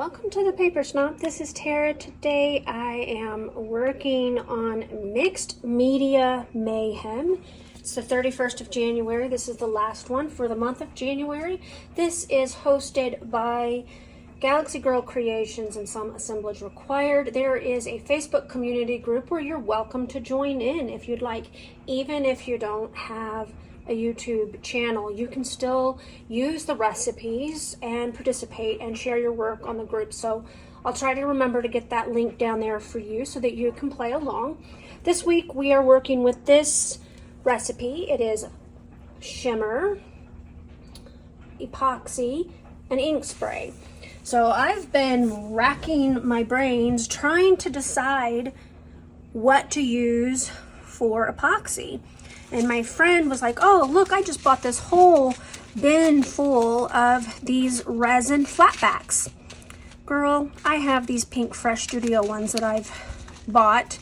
Welcome to the Paper Snob. This is Tara. Today I am working on Mixed Media Mayhem. It's the 31st of January. This is the last one for the month of January. This is hosted by Galaxy Girl Creations and some assemblage required. There is a Facebook community group where you're welcome to join in if you'd like. Even if you don't have a YouTube channel, you can still use the recipes and participate and share your work on the group. So I'll try to remember to get that link down there for you so that you can play along. This week we are working with this recipe. It is shimmer, epoxy, and ink spray. So I've been racking my brains trying to decide what to use for epoxy. And my friend was like, oh, look, I just bought this whole bin full of these resin flatbacks. Girl, I have these pink Fresh Studio ones that I've bought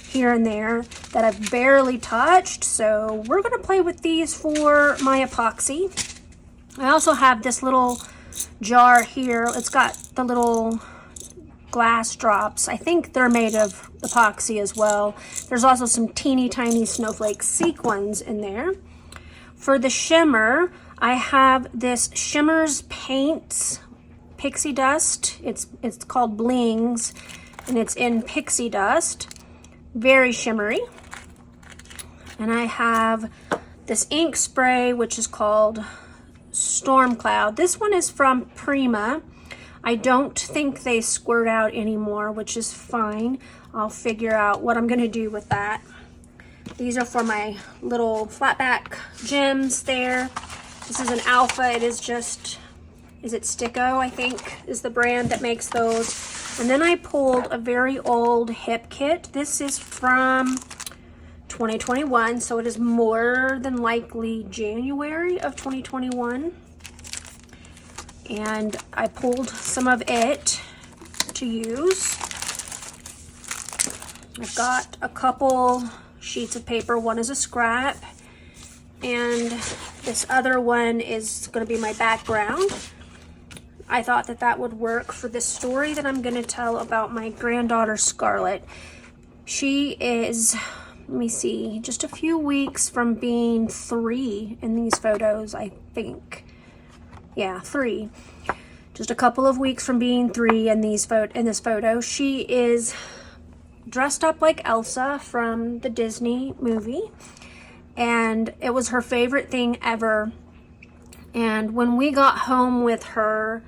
here and there that I've barely touched. So we're going to play with these for my epoxy. I also have this little jar here. It's got the little glass drops. I think they're made of epoxy as well. There's also some teeny tiny snowflake sequins in there. For the shimmer, I have this Shimmer's Paints Pixie Dust. It's called Blings, and it's in pixie dust. Very shimmery. And I have this ink spray, which is called Storm Cloud. This one is from Prima. I don't think they squirt out anymore, which is fine. I'll figure out what I'm going to do with that. These are for my little flatback gems there. This is an alpha. It is just, is it Sticko, I think, is the brand that makes those. And then I pulled a very old hip kit. This is from 2021, so it is more than likely January of 2021. And I pulled some of it to use. I've got a couple sheets of paper. One is a scrap, and this other one is going to be my background. I thought that that would work for this story that I'm going to tell about my granddaughter Scarlett. She is, let me see, just a few weeks from being 3 in these photos, I think. Yeah, 3. Just a couple of weeks from being 3 in this photo. She is dressed up like Elsa from the Disney movie, and it was her favorite thing ever. And when we got home with her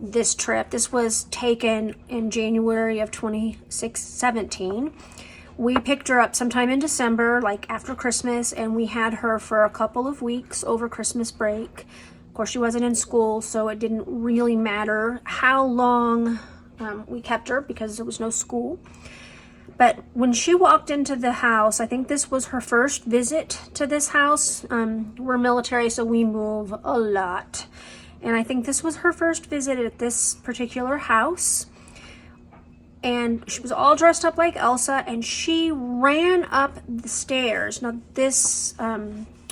this trip, this was taken in January of 2017. We picked her up sometime in December, like after Christmas, and we had her for a couple of weeks over Christmas break. Of course, she wasn't in school, so it didn't really matter how long we kept her because there was no school. But when she walked into the house, I think this was her first visit to this house. We're military, so we move a lot. And I think this was her first visit at this particular house. And she was all dressed up like Elsa, and she ran up the stairs. Now, this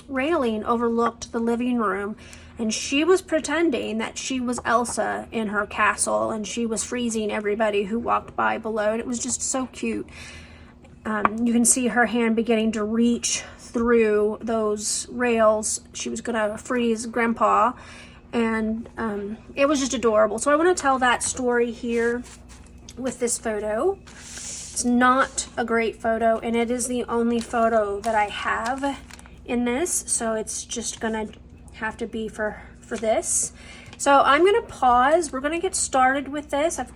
railing overlooked the living room, and she was pretending that she was Elsa in her castle, and she was freezing everybody who walked by below. And it was just so cute. You can see her hand beginning to reach through those rails. She was going to freeze Grandpa, and it was just adorable. So I want to tell that story here with this photo. It's not a great photo, and it is the only photo that I have in this, so it's just gonna have to be for this. So I'm gonna pause. We're gonna get started with this. I'm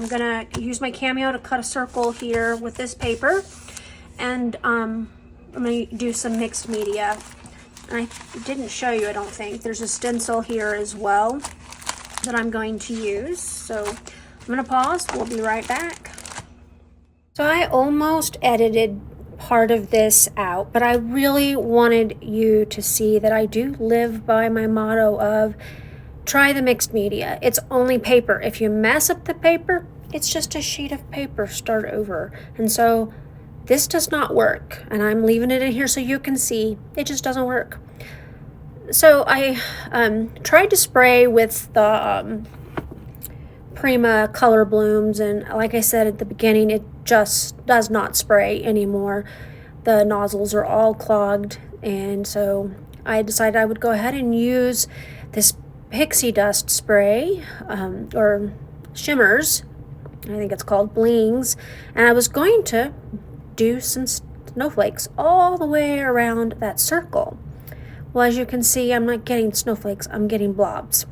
gonna use my Cameo to cut a circle here with this paper, and I'm gonna do some mixed media. And I didn't show you, I don't think. There's a stencil here as well that I'm going to use. So I'm gonna pause. We'll be right back. So I almost edited part of this out, but I really wanted you to see that I do live by my motto of try the mixed media. It's only paper. If you mess up the paper, it's just a sheet of paper. Start over. And so this does not work, and I'm leaving it in here so you can see it just doesn't work. So I tried to spray with the Prima color blooms, and like I said at the beginning, it just does not spray anymore. The nozzles are all clogged, and so I decided I would go ahead and use this pixie dust spray, or shimmers, I think it's called, blings, and I was going to do some snowflakes all the way around that circle. Well, as you can see, I'm not getting snowflakes, I'm getting blobs.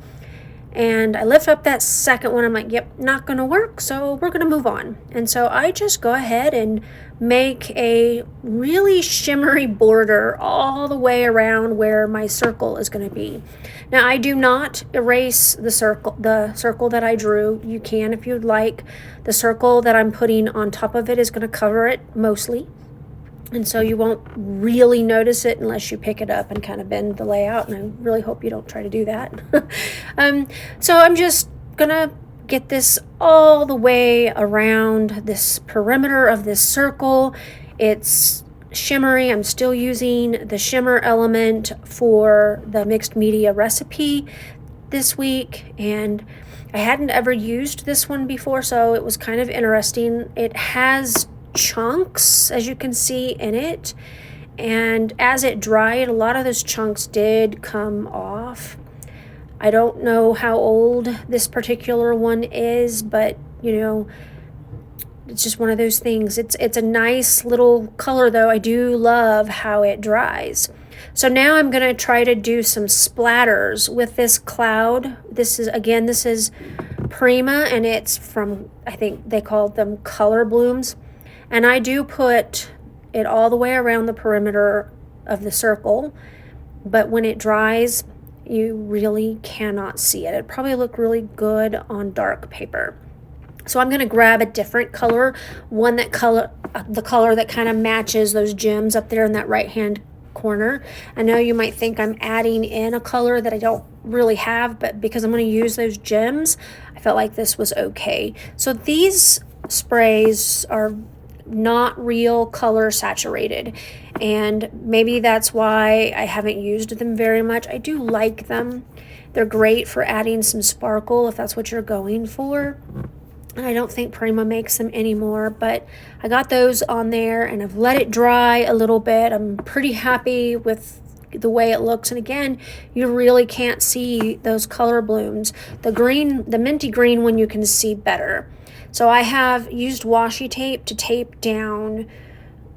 And I lift up that second one, I'm like, yep, not gonna work, so we're gonna move on. And so I just go ahead and make a really shimmery border all the way around where my circle is gonna be. Now, I do not erase the circle that I drew. You can if you'd like. The circle that I'm putting on top of it is gonna cover it mostly. And so you won't really notice it unless you pick it up and kind of bend the layout, and I really hope you don't try to do that. So I'm just gonna get this all the way around this perimeter of this circle. It's shimmery. I'm still using the shimmer element for the mixed media recipe this week, and I hadn't ever used this one before, so it was kind of interesting. It has chunks, as you can see, in it, and as it dried, a lot of those chunks did come off. I don't know how old this particular one is, but you know, it's just one of those things. It's a nice little color, though. I do love how it dries. So now I'm going to try to do some splatters with this cloud. This is Prima, and it's from, I think they called them color blooms. And I do put it all the way around the perimeter of the circle, but when it dries, you really cannot see it. It'd probably look really good on dark paper. So I'm going to grab a different color, the color that kind of matches those gems up there in that right-hand corner. I know you might think I'm adding in a color that I don't really have, but because I'm going to use those gems, I felt like this was okay. So these sprays are not real color saturated, and maybe that's why I haven't used them very much. I do like them. They're great for adding some sparkle if that's what you're going for. And I don't think Prima makes them anymore, but I got those on there and I've let it dry a little bit. I'm pretty happy with the way it looks, and again, you really can't see those color blooms. The green, the minty green one, you can see better. So I have used washi tape to tape down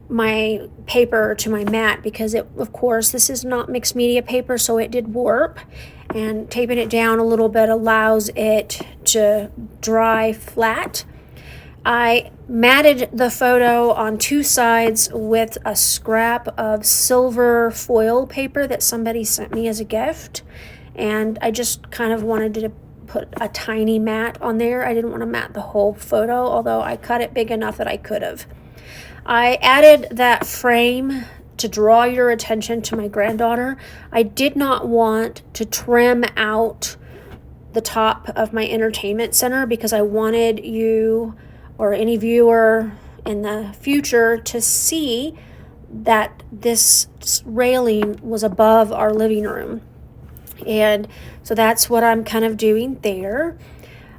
my paper to my mat because of course this is not mixed media paper, so it did warp, and taping it down a little bit allows it to dry flat. I matted the photo on two sides with a scrap of silver foil paper that somebody sent me as a gift, and I just kind of wanted to put a tiny mat on there. I didn't want to mat the whole photo, although I cut it big enough that I could have. I added that frame to draw your attention to my granddaughter. I did not want to trim out the top of my entertainment center because I wanted you or any viewer in the future to see that this railing was above our living room. And so that's what I'm kind of doing there.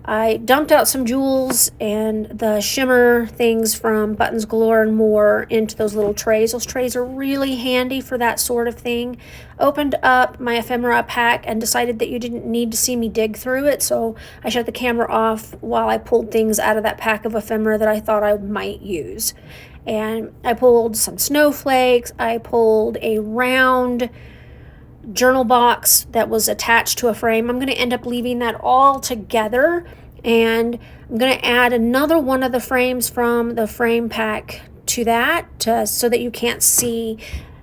I dumped out some jewels and the shimmer things from Buttons Galore and More into those little trays. Those trays are really handy for that sort of thing. Opened up my ephemera pack and decided that you didn't need to see me dig through it, so I shut the camera off while I pulled things out of that pack of ephemera that I thought I might use. And I pulled some snowflakes. I pulled a round journal box that was attached to a frame. I'm going to end up leaving that all together, and I'm going to add another one of the frames from the frame pack to that so that you can't see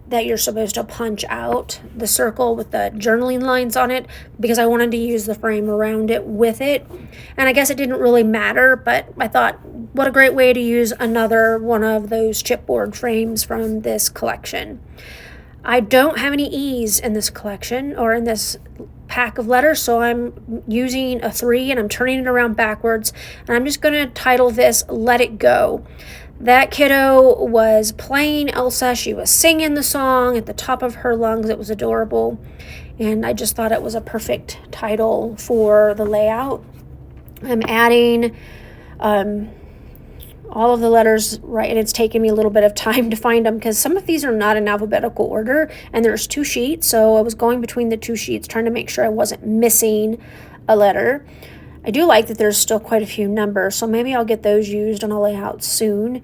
that you're supposed to punch out the circle with the journaling lines on it, because I wanted to use the frame around it with it. And I guess it didn't really matter, but I thought, what a great way to use another one of those chipboard frames from this collection. I don't have any E's in this collection or in this pack of letters, so I'm using a 3 and I'm turning it around backwards, and I'm just going to title this Let It Go. That kiddo was playing Elsa. She was singing the song at the top of her lungs. It was adorable, and I just thought it was a perfect title for the layout. I'm adding all of the letters right, and it's taken me a little bit of time to find them because some of these are not in alphabetical order, and there's 2 sheets, so I was going between the 2 sheets trying to make sure I wasn't missing a letter. I do like that there's still quite a few numbers, so maybe I'll get those used on a layout soon.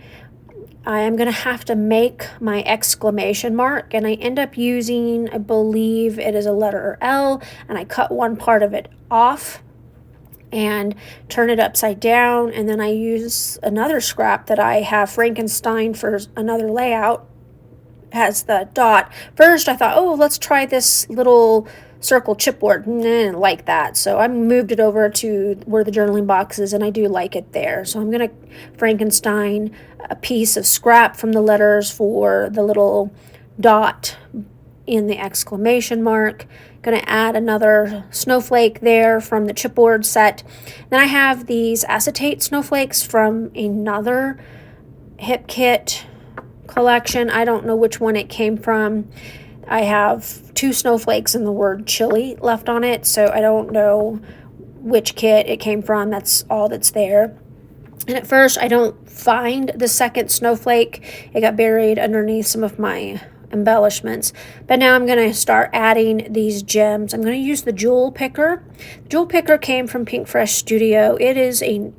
I am going to have to make my exclamation mark, and I end up using, I believe it is a letter L, and I cut one part of it off and turn it upside down, and then I use another scrap that I have Frankenstein for another layout, has the dot. First I thought, oh, let's try this little circle chipboard. Nah, like that, so I moved it over to where the journaling box is, and I do like it there. So I'm gonna Frankenstein a piece of scrap from the letters for the little dot in the exclamation mark. Gonna add another snowflake there from the chipboard set. Then I have these acetate snowflakes from another Hip Kit collection. I don't know which one it came from. I have 2 snowflakes and the word chili left on it, so I don't know which kit it came from. That's all that's there. And at first I don't find the second snowflake. It got buried underneath some of my embellishments, but now I'm going to start adding these gems. I'm going to use the jewel picker. The jewel picker came from Pink Fresh Studio. It is a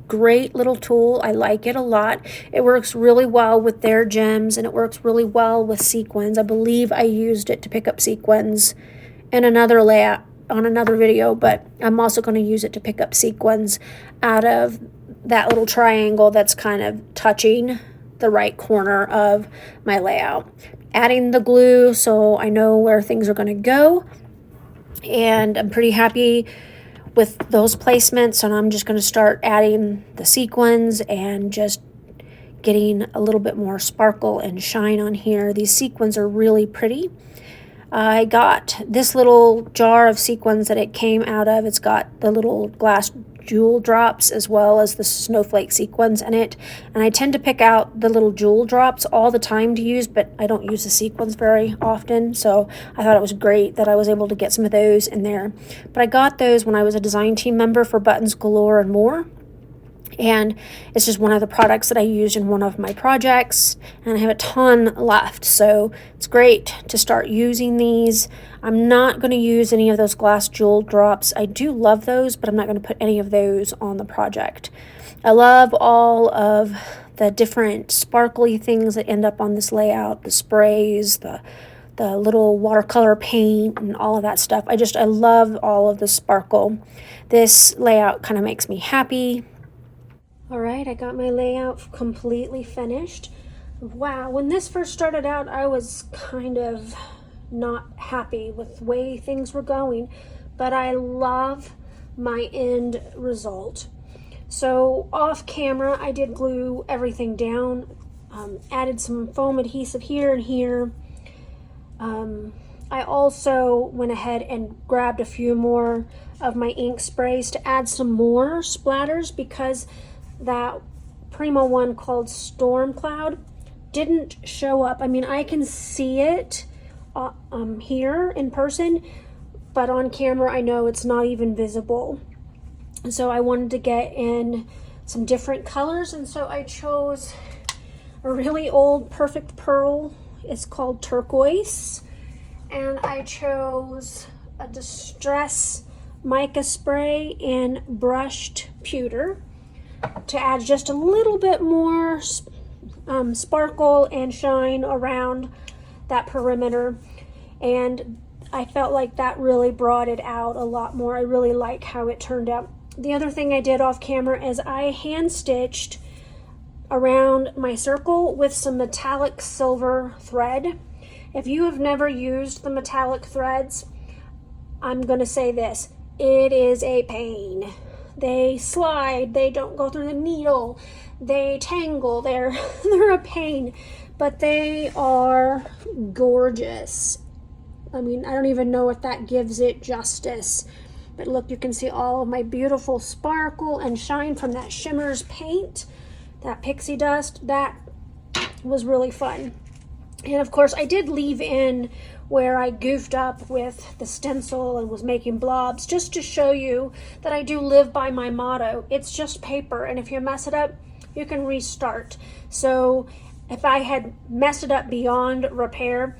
great little tool. I like it a lot. It works really well with their gems, and it works really well with sequins. I believe I used it to pick up sequins in another layout on another video, but I'm also going to use it to pick up sequins out of that little triangle that's kind of touching the right corner of my layout. Adding the glue so I know where things are going to go, and I'm pretty happy with those placements, and I'm just going to start adding the sequins and just getting a little bit more sparkle and shine on here. These sequins are really pretty. I got this little jar of sequins that it came out of. It's got the little glass jewel drops as well as the snowflake sequins in it, and I tend to pick out the little jewel drops all the time to use, but I don't use the sequins very often, so I thought it was great that I was able to get some of those in there. But I got those when I was a design team member for Buttons Galore and More, and it's just one of the products that I used in one of my projects, and I have a ton left, so it's great to start using these. I'm not going to use any of those glass jewel drops. I do love those, but I'm not going to put any of those on the project. I love all of the different sparkly things that end up on this layout, the sprays, the little watercolor paint and all of that stuff. I love all of the sparkle. This layout kind of makes me happy. All right, I got my layout completely finished. Wow, when this first started out, I was kind of not happy with the way things were going, but I love my end result. So off camera, I did glue everything down, added some foam adhesive here and here. I also went ahead and grabbed a few more of my ink sprays to add some more splatters, because that Primo one called Storm Cloud didn't show up. I mean, I can see it here in person, but on camera I know it's not even visible. So I wanted to get in some different colors, and so I chose a really old Perfect Pearl. It's called Turquoise, and I chose a Distress mica spray in Brushed Pewter to add just a little bit more sparkle and shine around that perimeter, and I felt like that really brought it out a lot more. I really like how it turned out. The other thing I did off camera is I hand stitched around my circle with some metallic silver thread. If you have never used the metallic threads, I'm going to say this: it is a pain. They slide, they don't go through the needle, they tangle, they're a pain, but they are gorgeous. I mean, I don't even know if that gives it justice. But look, you can see all of my beautiful sparkle and shine from that Shimmers paint, that pixie dust. That was really fun. And of course, I did leave in where I goofed up with the stencil and was making blobs, just to show you that I do live by my motto. It's just paper, and if you mess it up, you can restart. So if I had messed it up beyond repair,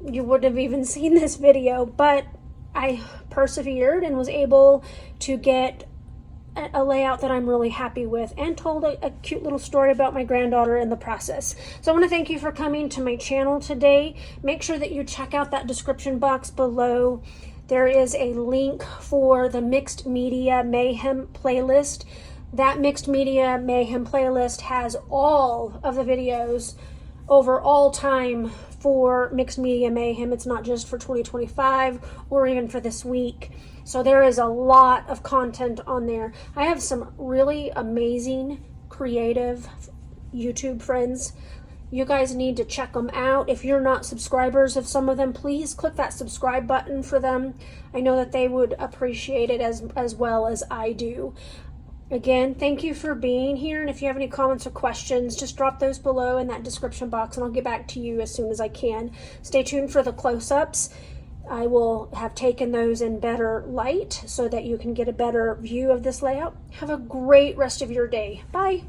you wouldn't have even seen this video, but I persevered and was able to get a layout that I'm really happy with, and told a cute little story about my granddaughter in the process. So I want to thank you for coming to my channel today. Make sure that you check out that description box below. There is a link for the Mixed Media Mayhem playlist. That Mixed Media Mayhem playlist has all of the videos over all time for Mixed Media Mayhem. It's not just for 2025 or even for this week. So there is a lot of content on there. I have some really amazing, creative YouTube friends. You guys need to check them out. If you're not subscribers of some of them, please click that subscribe button for them. I know that they would appreciate it as well as I do. Again, thank you for being here, and if you have any comments or questions, just drop those below in that description box and I'll get back to you as soon as I can. Stay tuned for the close-ups. I will have taken those in better light so that you can get a better view of this layout. Have a great rest of your day. Bye.